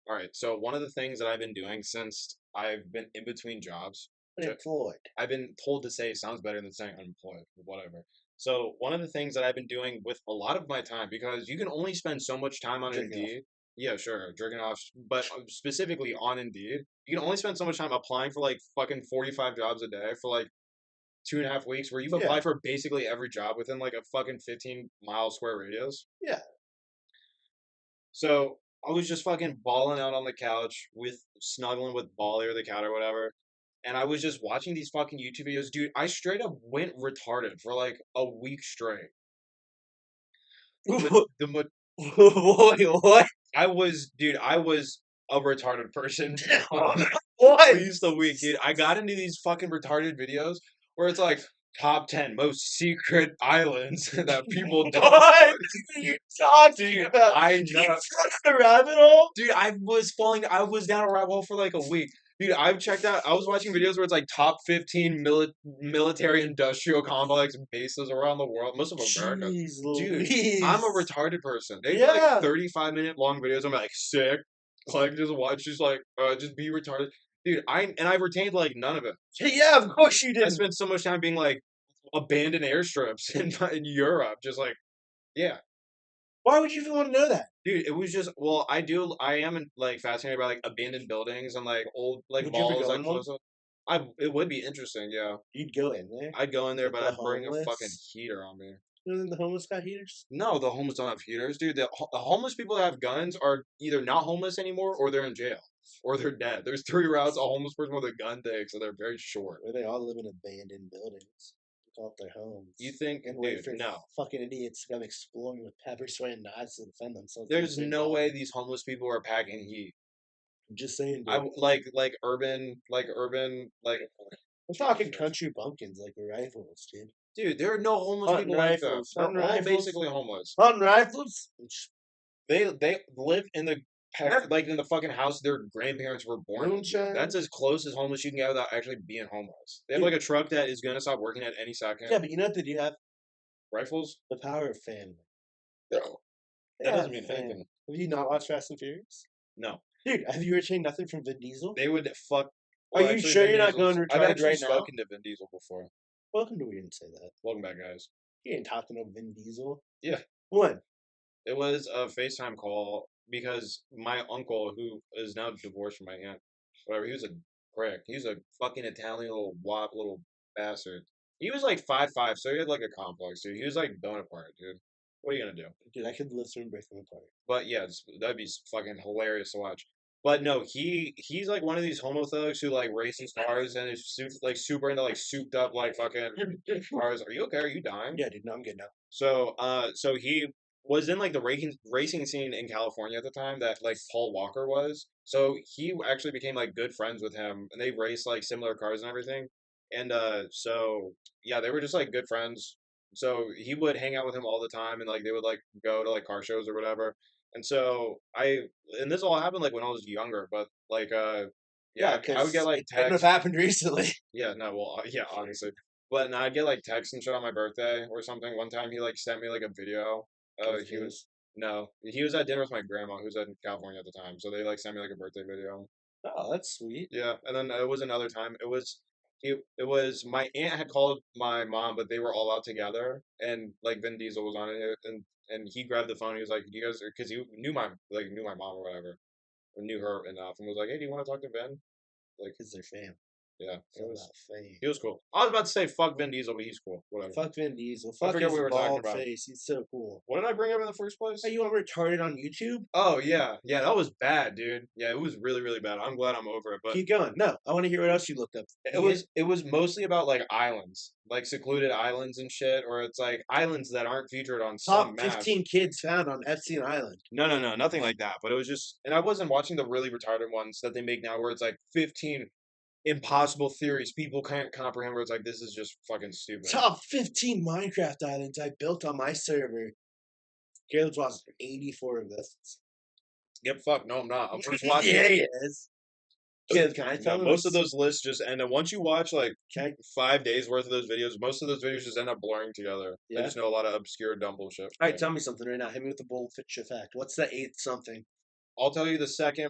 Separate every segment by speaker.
Speaker 1: All right. So one of the things that I've been doing since I've been in between jobs,
Speaker 2: Unemployed.
Speaker 1: I've been told to say sounds better than saying unemployed, but whatever. So one of the things that I've been doing with a lot of my time, because you can only spend so much time on
Speaker 2: Drinking off.
Speaker 1: Indeed. Yeah, sure, jerking off, but specifically on Indeed, you can only spend so much time applying for like fucking 45 jobs a day for like 2.5 weeks, where you've
Speaker 2: Yeah.
Speaker 1: applied for basically every job within like a fucking 15-mile square radius.
Speaker 2: Yeah.
Speaker 1: So I was just fucking balling out on the couch with snuggling with Bally or the cat or whatever. And I was just watching these fucking YouTube videos. Dude, I straight up went retarded for like a week straight. The
Speaker 2: Wait, what?
Speaker 1: I was a retarded person. At
Speaker 2: What?
Speaker 1: least a week, dude. I got into these fucking retarded videos where it's like top 10 most secret islands that people don't.
Speaker 2: What are you talking about?
Speaker 1: I
Speaker 2: You
Speaker 1: know.
Speaker 2: fell down a rabbit hole?
Speaker 1: Dude, I was down a rabbit hole for like a week. Dude, I've checked out, I was watching videos where it's like top 15 military industrial complex bases around the world, most of America.
Speaker 2: Jeez
Speaker 1: Dude, I'm a
Speaker 2: Louise.
Speaker 1: retarded person. They do
Speaker 2: Yeah.
Speaker 1: like 35-minute long videos. I'm like, sick. Like, just watch, just like, just be retarded. Dude, I retained like none of it.
Speaker 2: Yeah, of course you
Speaker 1: I
Speaker 2: didn't.
Speaker 1: spent so much time being like, abandoned airstrips in Europe. Just like, yeah.
Speaker 2: Why would you even want to know that?
Speaker 1: Dude, it was just well, I am like fascinated by like abandoned buildings and like old like
Speaker 2: Would you ever
Speaker 1: malls
Speaker 2: go
Speaker 1: like
Speaker 2: in one?
Speaker 1: close up. It would be interesting, yeah.
Speaker 2: You'd go in there.
Speaker 1: I'd go in there,
Speaker 2: With
Speaker 1: but
Speaker 2: the
Speaker 1: I'd bring a fucking
Speaker 2: homeless.
Speaker 1: heater on me.
Speaker 2: You know the homeless got heaters?
Speaker 1: No, the homeless don't have heaters, dude. The homeless people that have guns are either not homeless anymore or they're in jail or they're dead. There's three routes a homeless person with a gun takes, so they're very short.
Speaker 2: Where they all live in abandoned buildings. They call it their homes.
Speaker 1: You think,
Speaker 2: And wait
Speaker 1: dude?
Speaker 2: for
Speaker 1: No,
Speaker 2: fucking idiots to come exploring with pepper spray and knives to defend themselves.
Speaker 1: there's no way these homeless people are packing heat.
Speaker 2: I'm just saying,
Speaker 1: I
Speaker 2: dude.
Speaker 1: like
Speaker 2: We're talking country bumpkins like the rifles, dude.
Speaker 1: dude. There are no homeless
Speaker 2: Hunting
Speaker 1: people like that.
Speaker 2: rifles.
Speaker 1: They're
Speaker 2: Hunting
Speaker 1: all
Speaker 2: rifles.
Speaker 1: basically homeless.
Speaker 2: Hunting rifles.
Speaker 1: They live in the like in the fucking house their grandparents were born in.
Speaker 2: Moonshine.
Speaker 1: That's as close as homeless you can get without actually being homeless. They have like a truck that is gonna stop working at any second.
Speaker 2: Yeah, but you know what they do have?
Speaker 1: Rifles?
Speaker 2: The power of family.
Speaker 1: No. That doesn't mean anything.
Speaker 2: Have you not watched Fast and Furious?
Speaker 1: No.
Speaker 2: Dude, have you retained nothing from Vin Diesel?
Speaker 1: They would fuck.
Speaker 2: Are you
Speaker 1: actually,
Speaker 2: sure
Speaker 1: Vin
Speaker 2: you're not
Speaker 1: Diesel's-
Speaker 2: going
Speaker 1: I've
Speaker 2: retarded
Speaker 1: actually
Speaker 2: right now?
Speaker 1: spoken to Vin Diesel before.
Speaker 2: Welcome to We Didn't Say That.
Speaker 1: Welcome back, guys.
Speaker 2: You ain't talking to Vin Diesel.
Speaker 1: Yeah.
Speaker 2: When?
Speaker 1: It was a FaceTime call because my uncle, who is now divorced from my aunt, whatever, he was a prick. He was a fucking Italian little wop little bastard. He was like 5'5", so he had like a complex, dude. He was like Bonaparte, dude. What are you gonna do?
Speaker 2: Dude, I could live through and break them apart.
Speaker 1: But yeah, that'd be fucking hilarious to watch. But no, he's like one of these homo thugs who like races cars and is like super into like souped up like fucking cars. Are you okay? Are you dying?
Speaker 2: Yeah, dude, no, I'm good now.
Speaker 1: So he was in like the racing scene in California at the time that like Paul Walker was. So he actually became like good friends with him, and they raced like similar cars and everything. And so yeah, they were just like good friends. So he would hang out with him all the time, and like they would like go to like car shows or whatever. And so and this all happened like when I was younger, but like yeah, I would get like
Speaker 2: it couldn't have
Speaker 1: texts.
Speaker 2: happened recently.
Speaker 1: Yeah, no, well, yeah, obviously. But no, I'd get like texts and shit on my birthday or something. One time he like sent me like a video.
Speaker 2: Of
Speaker 1: He was no, he was at dinner with my grandma who's in California at the time. So they like sent me like a birthday video.
Speaker 2: Oh, that's sweet.
Speaker 1: Yeah, and then it was another time. It was my aunt had called my mom, but they were all out together, and like Vin Diesel was on it, and he grabbed the phone. He was like, "You guys," because he knew my mom or whatever, or knew her enough, and was like, "Hey, do you want to talk to Vin?" Like,
Speaker 2: Because they're fam.
Speaker 1: yeah,
Speaker 2: It's all about fame.
Speaker 1: he was cool. I was about to say fuck Vin Diesel, but he's cool. Whatever.
Speaker 2: Fuck Vin Diesel.
Speaker 1: I
Speaker 2: Fuck
Speaker 1: forget
Speaker 2: his
Speaker 1: what we were talking
Speaker 2: bald
Speaker 1: about.
Speaker 2: face. He's so cool.
Speaker 1: What did I bring up in the first place?
Speaker 2: Hey, you want retarded on YouTube?
Speaker 1: Oh yeah, that was bad, dude. Yeah, it was really, really bad. I'm glad I'm over it, but
Speaker 2: Keep going. No, I want to hear what else you looked up.
Speaker 1: it was mostly about like islands, like secluded islands and shit, or it's like islands that aren't featured on some
Speaker 2: Top
Speaker 1: maps.
Speaker 2: 15 kids found on Epstein Island.
Speaker 1: No, nothing like that. But it was just, and I wasn't watching the really retarded ones that they make now, where it's like 15 impossible theories people can't comprehend. Where it's like this is just fucking stupid.
Speaker 2: Top 15 Minecraft islands I built on my server. Caleb's watched 84 of this.
Speaker 1: Yep, fuck. No, I'm not. I'm just watching.
Speaker 2: Yeah, he is. Caleb, can I
Speaker 1: No,
Speaker 2: tell him?
Speaker 1: most of those lists just end. And once you watch like
Speaker 2: Can I,
Speaker 1: 5 days worth of those videos, most of those videos just end up blurring together.
Speaker 2: Yeah?
Speaker 1: I just know a lot of obscure dumb bullshit.
Speaker 2: all right, tell me something right now. Hit me with the bullshit fact. What's the eighth something?
Speaker 1: I'll tell you the second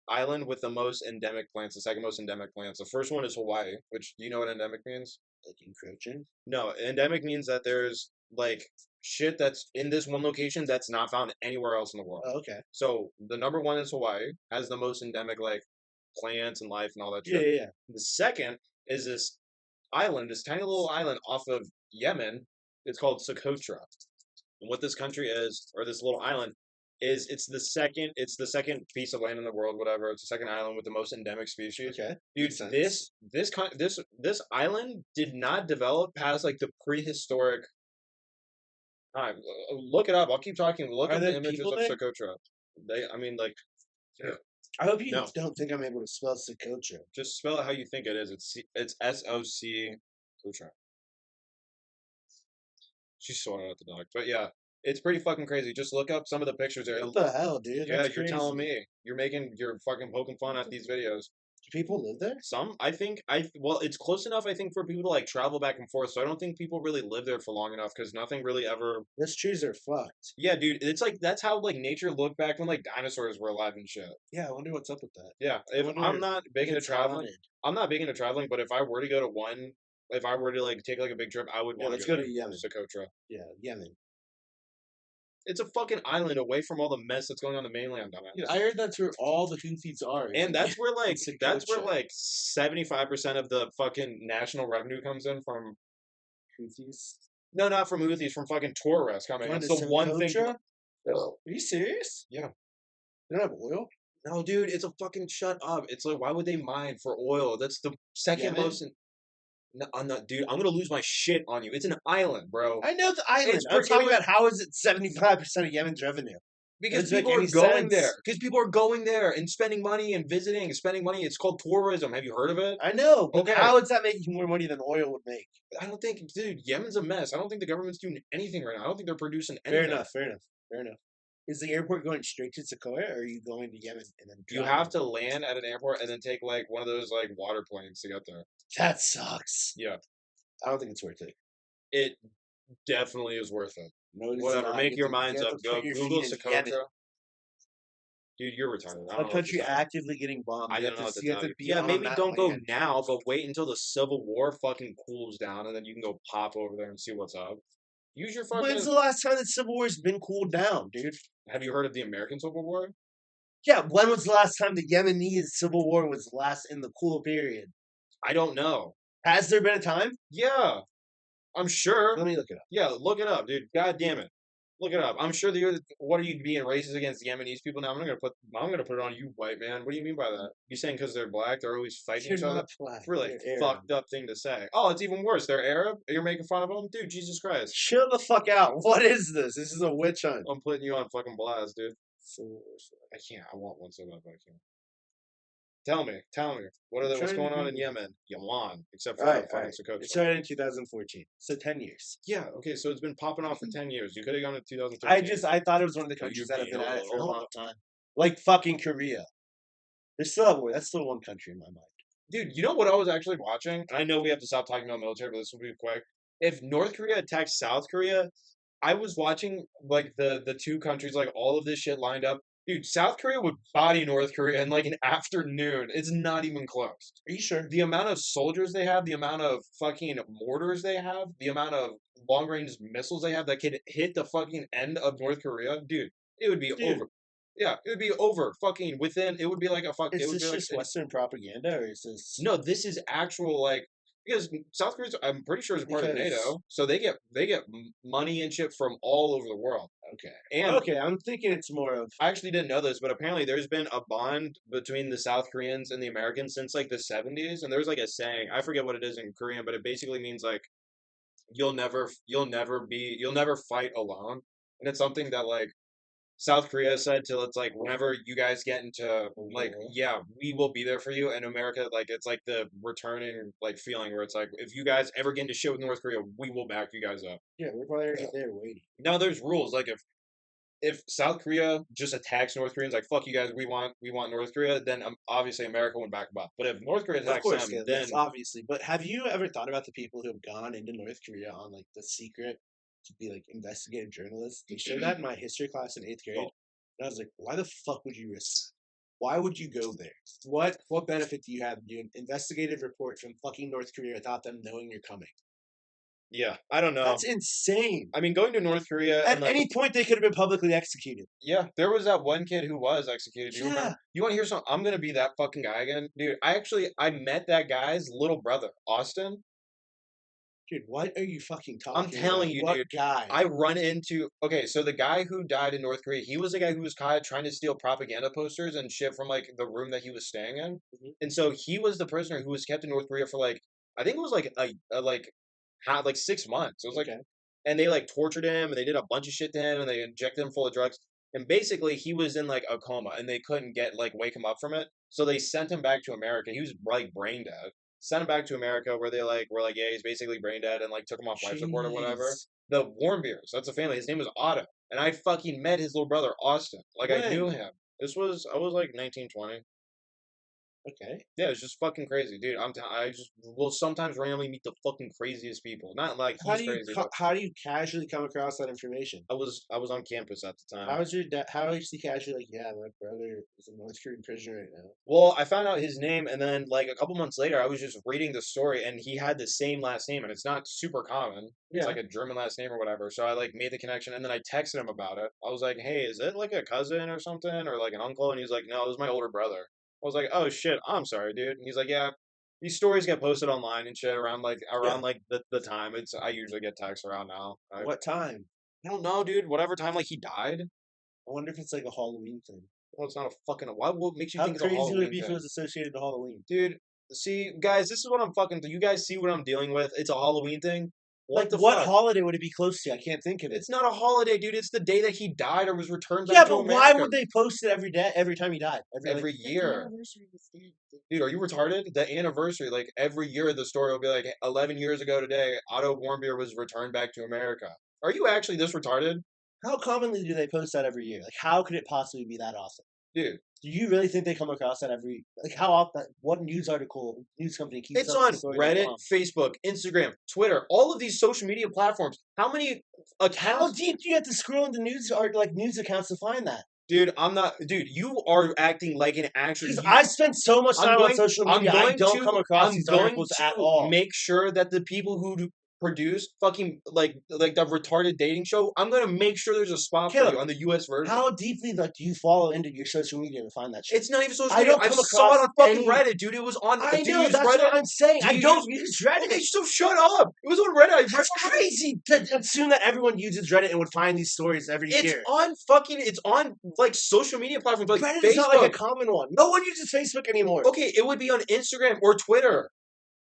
Speaker 1: island with the most endemic plants, the second most endemic plants. The first one is Hawaii, which do you know what endemic means?
Speaker 2: Like encroaching.
Speaker 1: No, endemic means that there's like shit that's in this one location that's not found anywhere else in the world.
Speaker 2: Oh, okay.
Speaker 1: So the number one is Hawaii, has the most endemic like plants and life and all that
Speaker 2: Yeah,
Speaker 1: shit.
Speaker 2: yeah, yeah.
Speaker 1: The second is this island, this tiny little island off of Yemen. It's called Socotra. And what this country is, or this little island, is it's the second piece of land in the world, whatever. It's the second island with the most endemic species.
Speaker 2: Okay.
Speaker 1: Dude,
Speaker 2: Makes sense.
Speaker 1: this island did not develop past like the prehistoric time. Look it up. I'll keep talking. Look
Speaker 2: Are
Speaker 1: up the
Speaker 2: there
Speaker 1: images
Speaker 2: people
Speaker 1: of
Speaker 2: there?
Speaker 1: Socotra. I mean, like, yeah.
Speaker 2: I hope you
Speaker 1: No,
Speaker 2: don't think I'm able to spell Socotra.
Speaker 1: just spell it how you think it is. It's Socotra. She's sorting out the dog, but yeah, it's pretty fucking crazy. Just look up some of the pictures there.
Speaker 2: What the hell, dude?
Speaker 1: Yeah,
Speaker 2: That's
Speaker 1: you're telling
Speaker 2: crazy.
Speaker 1: me. You're fucking poking fun at these videos.
Speaker 2: Do people live there?
Speaker 1: Some, I think, well, it's close enough, I think, for people to like travel back and forth. So I don't think people really live there for long enough because nothing really ever.
Speaker 2: Those trees are fucked.
Speaker 1: Yeah, dude, it's like that's how like nature looked back when like dinosaurs were alive and shit.
Speaker 2: Yeah, I wonder what's up with that.
Speaker 1: Yeah,
Speaker 2: I
Speaker 1: if I'm
Speaker 2: wonder
Speaker 1: not
Speaker 2: if
Speaker 1: big into
Speaker 2: it's
Speaker 1: traveling,
Speaker 2: haunted.
Speaker 1: I'm not big into traveling. But if I were to go to one, if I were to like take like a big trip, I would
Speaker 2: Yeah,
Speaker 1: want to
Speaker 2: let's
Speaker 1: go
Speaker 2: go to
Speaker 1: to
Speaker 2: Yemen.
Speaker 1: Socotra.
Speaker 2: Yeah, Yemen.
Speaker 1: It's a fucking island away from all the mess that's going on the mainland,
Speaker 2: Dude,
Speaker 1: dumbass.
Speaker 2: I heard that's where all the Houthis are.
Speaker 1: And
Speaker 2: In
Speaker 1: that's where
Speaker 2: Socotra.
Speaker 1: like 75% of the fucking national revenue comes in from.
Speaker 2: Houthis.
Speaker 1: No, not from Houthis, from fucking tourists coming.
Speaker 2: Going
Speaker 1: That's
Speaker 2: to
Speaker 1: the one thing.
Speaker 2: Socotra? Are you serious?
Speaker 1: Yeah.
Speaker 2: They don't have oil?
Speaker 1: No, dude, it's a fucking shut up. It's like, why would they mine for oil? That's the second
Speaker 2: Yemen?
Speaker 1: most. No, I'm not, dude. I'm gonna lose my shit on you. It's an island, bro.
Speaker 2: I know the island.
Speaker 1: It's
Speaker 2: I'm talking
Speaker 1: it was
Speaker 2: about how is it 75% of Yemen's revenue?
Speaker 1: because
Speaker 2: Doesn't make
Speaker 1: people are
Speaker 2: any
Speaker 1: going there.
Speaker 2: sense.
Speaker 1: Because people are going there and spending money and visiting and spending money. It's called tourism. Have you heard of it?
Speaker 2: I know, but
Speaker 1: Okay.
Speaker 2: how is that making more money than oil would make?
Speaker 1: I don't think, dude. Yemen's a mess. I don't think the government's doing anything right now. I don't think they're producing
Speaker 2: Fair
Speaker 1: anything.
Speaker 2: enough, fair enough, fair enough. Is the airport going straight to Socotra, or are you going to Yemen and then
Speaker 1: You have to land at an airport and then take like one of those like water planes to get there.
Speaker 2: That sucks.
Speaker 1: Yeah,
Speaker 2: I don't think it's worth it.
Speaker 1: it definitely is worth it.
Speaker 2: No, it's
Speaker 1: Whatever,
Speaker 2: not.
Speaker 1: make
Speaker 2: You
Speaker 1: your
Speaker 2: have to-
Speaker 1: minds
Speaker 2: you have
Speaker 1: up.
Speaker 2: to
Speaker 1: Go
Speaker 2: put your
Speaker 1: Google
Speaker 2: feet in Yemen.
Speaker 1: Socotra. Dude, you're retarded. I
Speaker 2: A
Speaker 1: don't know what
Speaker 2: country
Speaker 1: you're saying.
Speaker 2: actively getting bombed.
Speaker 1: I
Speaker 2: You have
Speaker 1: don't know what
Speaker 2: to,
Speaker 1: to
Speaker 2: you have
Speaker 1: tell
Speaker 2: to
Speaker 1: you.
Speaker 2: be
Speaker 1: Yeah,
Speaker 2: on
Speaker 1: maybe
Speaker 2: that
Speaker 1: don't go
Speaker 2: land.
Speaker 1: now, but wait until the Civil War fucking cools down, and then you can go pop over there and see what's up. Use your fucking.
Speaker 2: When's the last time the Civil War's been cooled down, dude?
Speaker 1: Have you heard of the American Civil War?
Speaker 2: Yeah, when was the last time the Yemenese Civil War was last in the cool period?
Speaker 1: I don't know.
Speaker 2: Has there been a time?
Speaker 1: Yeah, I'm sure.
Speaker 2: Let me look it up.
Speaker 1: Yeah, look it up, dude. God damn it. Look it up. I'm sure what are you being racist against Yemenis people now? I'm gonna put it on you, white man. What do you mean by that? You saying because they're black, they're always fighting
Speaker 2: They're
Speaker 1: each other?
Speaker 2: not black.
Speaker 1: It's really
Speaker 2: They're Arab.
Speaker 1: fucked up thing to say. Oh, it's even worse. They're Arab. You're making fun of them, dude. Jesus Christ.
Speaker 2: Chill the fuck out. What is this? This is a witch hunt.
Speaker 1: I'm putting you on fucking blast, dude. I can't. I want one so bad, but I can't. Tell me. What's
Speaker 2: trying
Speaker 1: going
Speaker 2: to
Speaker 1: on in
Speaker 2: Google.
Speaker 1: Yemen? Yaman, except for
Speaker 2: Alright,
Speaker 1: fucking
Speaker 2: alright.
Speaker 1: Socotra.
Speaker 2: It started in 2014, so 10 years.
Speaker 1: Yeah. Okay. So it's been popping off for 10 years. You could have gone to 2013.
Speaker 2: I thought it was one of the
Speaker 1: But
Speaker 2: countries
Speaker 1: you're
Speaker 2: that have been
Speaker 1: being a
Speaker 2: at it for a
Speaker 1: little-
Speaker 2: long time. Like fucking Korea. There's still a war. That's still one country in my mind.
Speaker 1: Dude, you know what I was actually watching? And I know we have to stop talking about military, but this will be quick. If North Korea attacked South Korea, I was watching like the two countries, like all of this shit lined up. Dude, South Korea would body North Korea in like an afternoon. It's not even close.
Speaker 2: Are you sure?
Speaker 1: The amount of soldiers they have, the amount of fucking mortars they have, the amount of long range missiles they have that could hit the fucking end of North Korea, dude, it would be
Speaker 2: Dude.
Speaker 1: over. Yeah, it would be over. Fucking within. It would be like a fuck.
Speaker 2: Is
Speaker 1: It would
Speaker 2: this
Speaker 1: be like
Speaker 2: just Western propaganda, or is this?
Speaker 1: no, this is actual like because South Korea, I'm pretty sure is a part of
Speaker 2: Because-
Speaker 1: NATO, so they get money and shit from all over the world.
Speaker 2: Okay.
Speaker 1: And
Speaker 2: Okay, I'm thinking it's more of.
Speaker 1: I actually didn't know this, but apparently there's been a bond between the South Koreans and the Americans since like the 70s, and there's like a saying, I forget what it is in Korean, but it basically means like you'll never fight alone, and it's something that like South Korea said till it's like whenever you guys get into like
Speaker 2: war.
Speaker 1: yeah we will be there for you, and America like it's like the returning like feeling where it's like if you guys ever get into shit with North Korea we will back you guys up.
Speaker 2: Yeah, we're probably already there waiting.
Speaker 1: Now there's rules like if South Korea just attacks North Koreans like fuck you guys we want North Korea, then obviously America would back them up, but if North Korea
Speaker 2: Of
Speaker 1: attacks
Speaker 2: course,
Speaker 1: them
Speaker 2: yeah,
Speaker 1: then
Speaker 2: that's obviously. But have you ever thought about the people who have gone into North Korea on like the secret to be like investigative journalists? They showed that in my history class in 8th grade.
Speaker 1: Oh,
Speaker 2: And I was like, why the fuck would you risk that? Why would you go there? What benefit do you have to do an investigative report from fucking North Korea without them knowing you're coming?
Speaker 1: Yeah, I don't know.
Speaker 2: That's insane.
Speaker 1: I mean, going to North Korea and
Speaker 2: At any point, they could have been publicly executed.
Speaker 1: yeah, there was that one kid who was executed. Do you
Speaker 2: Yeah.
Speaker 1: remember? You want to hear something? I'm gonna be that fucking guy again, dude. I met that guy's little brother, Austin.
Speaker 2: Dude, what are you fucking
Speaker 1: I'm
Speaker 2: talking
Speaker 1: telling
Speaker 2: about?
Speaker 1: you,
Speaker 2: What
Speaker 1: dude.
Speaker 2: guy?
Speaker 1: I run into okay, so the guy who died in North Korea, he was the guy who was caught trying to steal propaganda posters and shit from like the room that he was staying in,
Speaker 2: Mhm.
Speaker 1: and so he was the prisoner who was kept in North Korea for like I think it was like had like 6 months. It was like
Speaker 2: Okay.
Speaker 1: and they like tortured him and they did a bunch of shit to him and they injected him full of drugs. And basically he was in like a coma and they couldn't get like wake him up from it. So they sent him back to America. He was like brain dead. Sent him back to America where they like were like, yeah, he's basically brain dead and like took him off life support or whatever.
Speaker 2: Jeez.
Speaker 1: The Warmbiers, that's a family. His name was Otto. And I fucking met his little brother, Austin. Like I knew
Speaker 2: When?
Speaker 1: him. I was like 1920.
Speaker 2: Okay.
Speaker 1: Yeah, it's just fucking crazy, dude. I just will sometimes randomly meet the fucking craziest people. Not like
Speaker 2: How
Speaker 1: he's
Speaker 2: do you
Speaker 1: crazy, but
Speaker 2: how do you casually come across that information?
Speaker 1: I was on campus at the time.
Speaker 2: How is your dad? How is he casually like? Yeah, my brother is a North Korean prisoner right now.
Speaker 1: Well, I found out his name, and then like a couple months later, I was just reading the story, and he had the same last name, and it's not super common. It's
Speaker 2: Yeah.
Speaker 1: like a German last name or whatever. So I like made the connection, and then I texted him about it. I was like, "Hey, is it like a cousin or something, or like an uncle?" And he's like, "No, it was my older brother." I was like, "Oh shit, I'm sorry, dude." And he's like, "Yeah." These stories get posted online and shit
Speaker 2: Yeah.
Speaker 1: around like the time. It's I usually get texts around now.
Speaker 2: What time?
Speaker 1: I don't know, dude. Whatever time like he died.
Speaker 2: I wonder if it's like a Halloween thing.
Speaker 1: Well, it's not a fucking. What makes you
Speaker 2: How
Speaker 1: think it's a
Speaker 2: crazy would it
Speaker 1: Halloween
Speaker 2: be if it
Speaker 1: thing?
Speaker 2: was associated to Halloween?
Speaker 1: Dude, see, guys, this is what I'm fucking. You guys see what I'm dealing with? It's a Halloween thing. What
Speaker 2: Like,
Speaker 1: the
Speaker 2: what
Speaker 1: fuck?
Speaker 2: holiday would it be close to? I can't think of it.
Speaker 1: It's not a holiday, dude. It's the day that he died or was returned
Speaker 2: Yeah,
Speaker 1: back to
Speaker 2: but why
Speaker 1: America.
Speaker 2: would they post it every day, every time he died?
Speaker 1: Every year, dude, are you retarded? The anniversary, like every year, the story will be like, 11 years ago today, Otto Warmbier was returned back to America. Are you actually this retarded,
Speaker 2: How commonly do they post that every year? Like, how could it possibly be that awesome?
Speaker 1: dude?
Speaker 2: Do you really think they come across that every like how often? What news article, news company keeps
Speaker 1: It's
Speaker 2: up
Speaker 1: on
Speaker 2: the story that
Speaker 1: Reddit,
Speaker 2: long?
Speaker 1: Facebook, Instagram, Twitter, all of these social media platforms. How many
Speaker 2: How
Speaker 1: accounts?
Speaker 2: deep do you have to scroll into news or like news accounts to find that?
Speaker 1: Dude, I'm not. Dude, you are acting like an actual.
Speaker 2: Because I spend so much time on social
Speaker 1: I'm
Speaker 2: media, I
Speaker 1: going
Speaker 2: don't
Speaker 1: to.
Speaker 2: come across
Speaker 1: I'm
Speaker 2: these
Speaker 1: going
Speaker 2: articles
Speaker 1: to
Speaker 2: at all.
Speaker 1: make sure that the people who produce fucking like the retarded dating show. I'm gonna make sure there's a spot for
Speaker 2: Caleb,
Speaker 1: you on the U.S. version.
Speaker 2: how deeply like do you follow into your social media to find that shit?
Speaker 1: It's not even social
Speaker 2: I
Speaker 1: media.
Speaker 2: don't
Speaker 1: I
Speaker 2: come
Speaker 1: saw it
Speaker 2: across
Speaker 1: on fucking
Speaker 2: any.
Speaker 1: Reddit, dude. It was on.
Speaker 2: I
Speaker 1: Do you
Speaker 2: know
Speaker 1: use
Speaker 2: that's
Speaker 1: Reddit?
Speaker 2: what I'm saying.
Speaker 1: Do
Speaker 2: I
Speaker 1: you
Speaker 2: don't
Speaker 1: use?
Speaker 2: use Reddit.
Speaker 1: Okay, so shut up. It was on Reddit. I read
Speaker 2: That's crazy to assume that everyone uses Reddit and would find these stories every
Speaker 1: It's
Speaker 2: year.
Speaker 1: on fucking. It's on like social media platforms like
Speaker 2: Reddit
Speaker 1: Facebook.
Speaker 2: is not like a common one. No one uses Facebook anymore.
Speaker 1: Okay, it would be on Instagram or Twitter.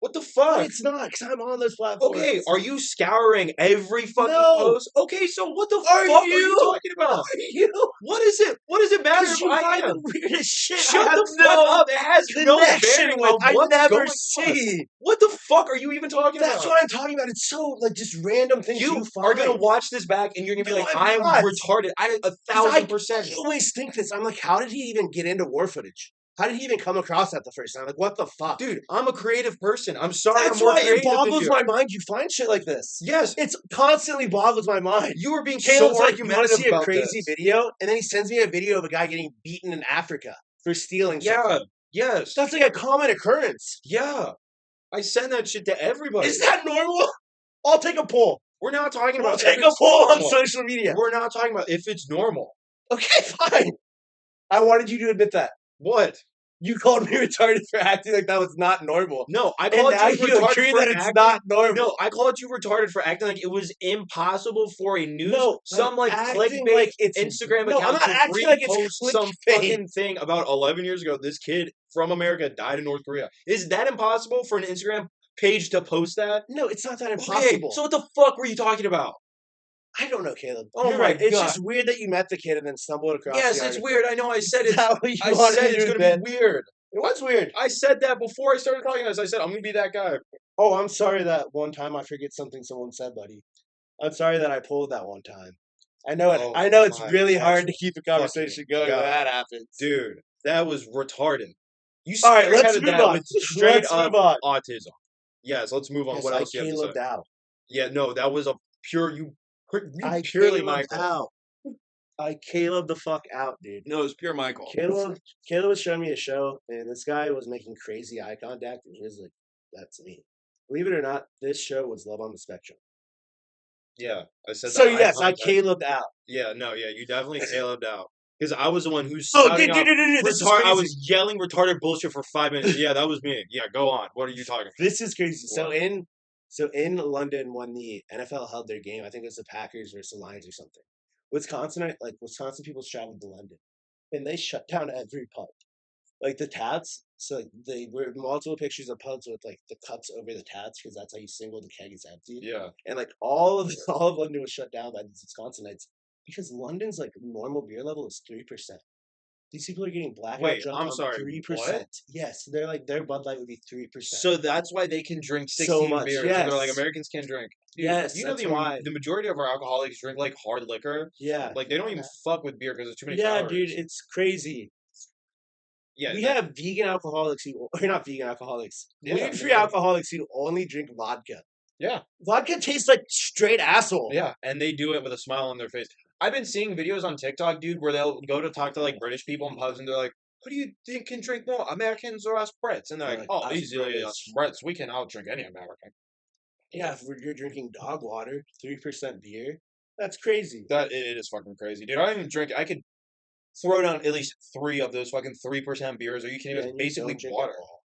Speaker 1: What the
Speaker 2: But
Speaker 1: fuck?
Speaker 2: it's not because I'm on those platforms.
Speaker 1: Okay, are you scouring every fucking
Speaker 2: No.
Speaker 1: post? Okay, so what the
Speaker 2: Are
Speaker 1: fuck are
Speaker 2: you?
Speaker 1: you talking about?
Speaker 2: Are you?
Speaker 1: What is it? What does it matter
Speaker 2: Because
Speaker 1: if
Speaker 2: you
Speaker 1: I
Speaker 2: find
Speaker 1: am?
Speaker 2: the weirdest shit.
Speaker 1: Shut
Speaker 2: I have
Speaker 1: the fuck
Speaker 2: no
Speaker 1: up! It has no
Speaker 2: connection
Speaker 1: bearing
Speaker 2: with.
Speaker 1: on
Speaker 2: I
Speaker 1: what's
Speaker 2: never
Speaker 1: going on.
Speaker 2: see.
Speaker 1: What the fuck are you even talking
Speaker 2: That's
Speaker 1: about?
Speaker 2: what I'm talking about. It's so like just random things
Speaker 1: You
Speaker 2: you
Speaker 1: are
Speaker 2: find.
Speaker 1: gonna watch this back and you're gonna be
Speaker 2: No,
Speaker 1: like,
Speaker 2: I'm
Speaker 1: "I'm
Speaker 2: not.
Speaker 1: retarded." I 1,000%.
Speaker 2: I always think this. I'm like, how did he even get into war footage? How did he even come across that the first time? Like, what the fuck?
Speaker 1: Dude, I'm a creative person. I'm sorry,
Speaker 2: That's
Speaker 1: I'm more
Speaker 2: why
Speaker 1: creative
Speaker 2: it
Speaker 1: than
Speaker 2: boggles
Speaker 1: you.
Speaker 2: my mind. You find shit like this.
Speaker 1: Yes,
Speaker 2: It's constantly boggles my mind.
Speaker 1: you were being
Speaker 2: Caleb's
Speaker 1: so
Speaker 2: like, you want to
Speaker 1: argumentative
Speaker 2: see a
Speaker 1: about
Speaker 2: crazy
Speaker 1: this.
Speaker 2: video? And then he sends me a video of a guy getting beaten in Africa for stealing
Speaker 1: Yeah,
Speaker 2: something.
Speaker 1: yes,
Speaker 2: That's like a common occurrence.
Speaker 1: yeah. I send that shit to everybody.
Speaker 2: Is that normal? I'll take a poll.
Speaker 1: We're not talking
Speaker 2: We'll
Speaker 1: about
Speaker 2: take
Speaker 1: if
Speaker 2: a
Speaker 1: it's
Speaker 2: poll on
Speaker 1: normal.
Speaker 2: social media.
Speaker 1: We're not talking about if it's normal.
Speaker 2: Okay, fine. I wanted you to admit that.
Speaker 1: What?
Speaker 2: You called me retarded for acting like that was not normal.
Speaker 1: No, I
Speaker 2: And
Speaker 1: called
Speaker 2: now
Speaker 1: you
Speaker 2: you
Speaker 1: retarded
Speaker 2: agree
Speaker 1: for
Speaker 2: that it's
Speaker 1: acting.
Speaker 2: not normal.
Speaker 1: No, I called you retarded for acting like it was impossible for a news,
Speaker 2: No,
Speaker 1: some
Speaker 2: I'm
Speaker 1: like
Speaker 2: acting
Speaker 1: clickbait
Speaker 2: like it's
Speaker 1: Instagram
Speaker 2: no, I'm
Speaker 1: account
Speaker 2: not
Speaker 1: to
Speaker 2: acting like it's
Speaker 1: repost some
Speaker 2: clickbait.
Speaker 1: fucking thing about 11 years ago. This kid from America died in North Korea. Is that impossible for an Instagram page to post that?
Speaker 2: No, it's not that
Speaker 1: Okay,
Speaker 2: impossible.
Speaker 1: so what the fuck were you talking about?
Speaker 2: I don't know, Caleb.
Speaker 1: Oh
Speaker 2: You're
Speaker 1: my
Speaker 2: right. It's
Speaker 1: God.
Speaker 2: just weird that you met the kid and then stumbled across.
Speaker 1: Yes,
Speaker 2: the
Speaker 1: it's
Speaker 2: article.
Speaker 1: weird. I know. I said
Speaker 2: Is
Speaker 1: it.
Speaker 2: that what you
Speaker 1: I
Speaker 2: wanted
Speaker 1: said
Speaker 2: to
Speaker 1: it's
Speaker 2: do,
Speaker 1: gonna
Speaker 2: Ben?
Speaker 1: be weird.
Speaker 2: It was weird.
Speaker 1: I said that before I started talking to this. I said I'm gonna be that guy.
Speaker 2: Oh, I'm sorry that one time I forget something someone said, buddy. I'm sorry that I pulled that one time. I know it.
Speaker 1: Oh
Speaker 2: I know it's
Speaker 1: my
Speaker 2: really hard
Speaker 1: fucking
Speaker 2: to keep a conversation going when
Speaker 1: God.
Speaker 2: that happens.
Speaker 1: Dude, that was retarded. You
Speaker 2: All right, let's
Speaker 1: spearheaded
Speaker 2: move
Speaker 1: that
Speaker 2: on.
Speaker 1: with straight
Speaker 2: Let's
Speaker 1: up
Speaker 2: move on.
Speaker 1: autism. Yes, let's move on.
Speaker 2: Yes,
Speaker 1: What
Speaker 2: I
Speaker 1: else do you have to say?
Speaker 2: Caleb'd out.
Speaker 1: Yeah, no, that was a pure you
Speaker 2: I
Speaker 1: purely
Speaker 2: Caleb'd
Speaker 1: Michael.
Speaker 2: out. I Caleb the fuck out, dude.
Speaker 1: No, it was pure Michael.
Speaker 2: Caleb was showing me a show, and this guy was making crazy eye contact, and he was like, "That's me." Believe it or not, this show was Love on the Spectrum.
Speaker 1: Yeah, I said
Speaker 2: So
Speaker 1: that eye
Speaker 2: yes, I
Speaker 1: contact.
Speaker 2: Caleb'd out.
Speaker 1: Yeah, no, yeah, you definitely Caleb'd out. Because I was the one who's
Speaker 2: Oh,
Speaker 1: spouting out
Speaker 2: this is
Speaker 1: retard. I
Speaker 2: crazy.
Speaker 1: was yelling retarded bullshit for 5 minutes. Yeah, that was me. Yeah, go on. What are you talking about?
Speaker 2: This is crazy.
Speaker 1: What?
Speaker 2: So in London, when the NFL held their game, I think it was the Packers versus the Lions or something. Wisconsin people traveled to London, and they shut down every pub. Like the tabs, so like they were multiple pictures of pubs with like the cups over the tabs because that's how you single the keg is empty.
Speaker 1: Yeah.
Speaker 2: And like all of London was shut down by these Wisconsinites because London's like normal beer level is 3%. These people are getting blackout
Speaker 1: Wait,
Speaker 2: drunk
Speaker 1: I'm
Speaker 2: on
Speaker 1: sorry,
Speaker 2: 3%.
Speaker 1: what?
Speaker 2: Yes, they're like their Bud Light would be 3%.
Speaker 1: So that's why they can drink
Speaker 2: So
Speaker 1: 16
Speaker 2: much,
Speaker 1: beers. So they're like,
Speaker 2: yes.
Speaker 1: Americans can't drink. Dude,
Speaker 2: Yes,
Speaker 1: you know
Speaker 2: that's why.
Speaker 1: the majority of our alcoholics drink like hard liquor.
Speaker 2: Yeah.
Speaker 1: Like they don't even fuck with beer because there's too many
Speaker 2: Yeah,
Speaker 1: calories.
Speaker 2: dude, it's crazy.
Speaker 1: Yeah,
Speaker 2: We have vegan alcoholics who, or not vegan alcoholics,
Speaker 1: Yeah,
Speaker 2: gluten-free
Speaker 1: yeah.
Speaker 2: alcoholics who only drink vodka.
Speaker 1: yeah,
Speaker 2: Vodka tastes like straight asshole.
Speaker 1: yeah, and they do it with a smile on their face. I've been seeing videos on TikTok, dude, where they'll go to talk to like British people in pubs, and they're like, "Who do you think can drink more, Americans or us Brits?" And they're
Speaker 2: They're
Speaker 1: like,
Speaker 2: like,
Speaker 1: "Oh,
Speaker 2: "Us
Speaker 1: easily
Speaker 2: Brits."
Speaker 1: us Brits. We can out drink any American."
Speaker 2: Yeah, if you're drinking dog water, 3% beer, that's crazy.
Speaker 1: That it is fucking crazy, dude. I don't even drink. I could throw down at least 3 of those fucking 3% beers. Are you kidding me?
Speaker 2: Yeah,
Speaker 1: It's
Speaker 2: and you
Speaker 1: basically
Speaker 2: don't drink
Speaker 1: water.
Speaker 2: at all.